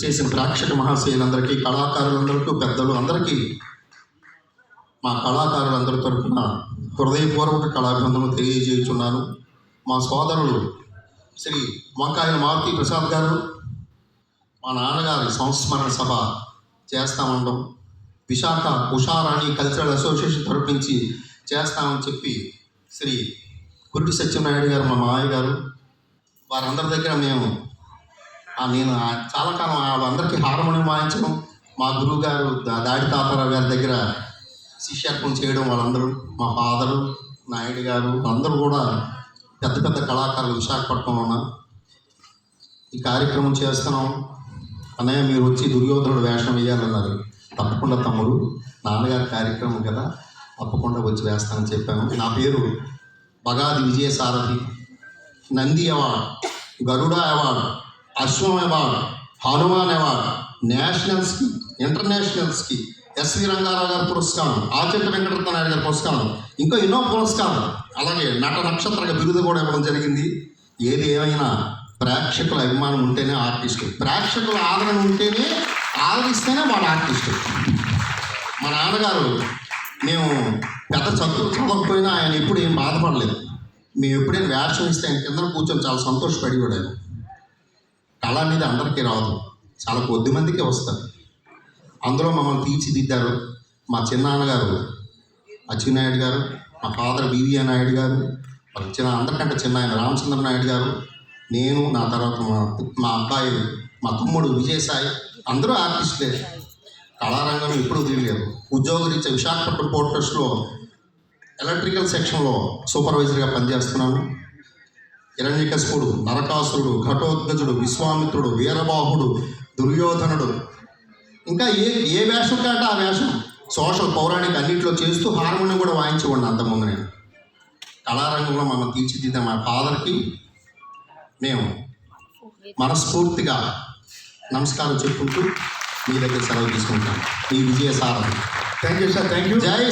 చేసిన ప్రేక్షక మహాశయులందరికీ, కళాకారులందరికీ, పెద్దలు అందరికీ మా కళాకారులందరి తరఫున హృదయపూర్వక కళాభివందనలు తెలియజేయుచున్నాను. మా సోదరులు శ్రీ వంకాయల మారుతి ప్రసాద్ గారు మా నాన్నగారి సంస్మరణ సభ చేస్తామండం, విశాఖ ఉషారాణి కల్చరల్ అసోసియేషన్ తరఫు నుంచి చేస్తామని చెప్పి శ్రీ కుర్టి సత్యనారాయణ గారు మా మావయ్య గారు వారందరి దగ్గర నేను చాలా కాలం వాళ్ళందరికీ హార్మోనియం వాయించడం, మా గురువు గారు దాడి తాతారావు గారి దగ్గర శిష్యత్వం చేయడం, వాళ్ళందరూ మా ఫాదరు నాయుడు గారు అందరూ కూడా పెద్ద పెద్ద కళాకారులు విశాఖపట్నంలో ఉన్న ఈ కార్యక్రమం చేస్తున్నాం. అన్నయ్య మీరు వచ్చి దుర్యోధనుడు వేషం వేయాలన్నారు. తప్పకుండా తమ్ముడు, నాన్నగారి కార్యక్రమం కదా, తప్పకుండా వచ్చి వేస్తానని చెప్పాను. నా పేరు Bagadi Vijayasarathi. Nandi award, Garuda award, Ashwam award, Hanuman award, నేషనల్స్కి ఇంటర్నేషనల్స్కి, ఎస్వి రంగారావు గారి పురస్కారం, ఆచంట వెంకటరత్న నాయుడు గారి పురస్కారం, ఇంకా ఎన్నో పురస్కారం, అలాగే నట నక్షత్ర బిరుదు కూడా ఇవ్వడం జరిగింది. ఏది ఏమైనా ప్రేక్షకుల అభిమానం ఉంటేనే ఆర్టిస్టు, ప్రేక్షకుల ఆదరణ ఉంటేనే, ఆదరిస్తేనే వాడు ఆర్టిస్టు. మా నాన్నగారు మేము పెద్ద చదవకపోయినా ఆయన ఎప్పుడు ఏం బాధపడలేదు. మేము ఎప్పుడైనా వేషం ఇస్తే ఆయన కింద కూర్చొని చాలా సంతోషపడిపోయాడు. కళ అనేది అందరికీ రాదు, చాలా కొద్ది మందికే వస్తారు. అందులో మమ్మల్ని తీర్చిదిద్దారు మా చిన్నాన్నగారు అచ్చెన్నాయుడు గారు, మా ఫాదర్ బివిఆర్ నాయుడు గారు, అందరికంటే చిన్న ఆయన రామచంద్ర నాయుడు గారు, నేను, నా తర్వాత మా అబ్బాయి, మా తమ్ముడు విజయసాయి, అందరూ ఆర్టిస్టులే. కళారంగం ఎప్పుడూ తెలియలేదు. ఉద్యోగరీత్యా విశాఖపట్నం పోర్ట్ ట్రస్ట్లో ఎలక్ట్రికల్ సెక్షన్లో సూపర్వైజర్గా పనిచేస్తున్నాను. హిరణ్యకశిపుడు, నరకాసురుడు, ఘటోత్కచుడు, విశ్వామిత్రుడు, వీరబాహుడు, దుర్యోధనుడు, ఇంకా ఏ వేషం కంటే ఆ వేషం సోషల్ పౌరాణిక అన్నింటిలో చేస్తూ హార్మోనియం కూడా వాయించేవాడిని అంతకుముందు. నేను కళారంగంలో మనం తీర్చిదిద్దాం. మా ఫాదర్కి మేము మనస్ఫూర్తిగా నమస్కారం చెప్పుకుంటూ మీ దగ్గర సెలవు తీసుకుంటాం. మీ Vijayasarathi. Thank you sir. Thank you. జై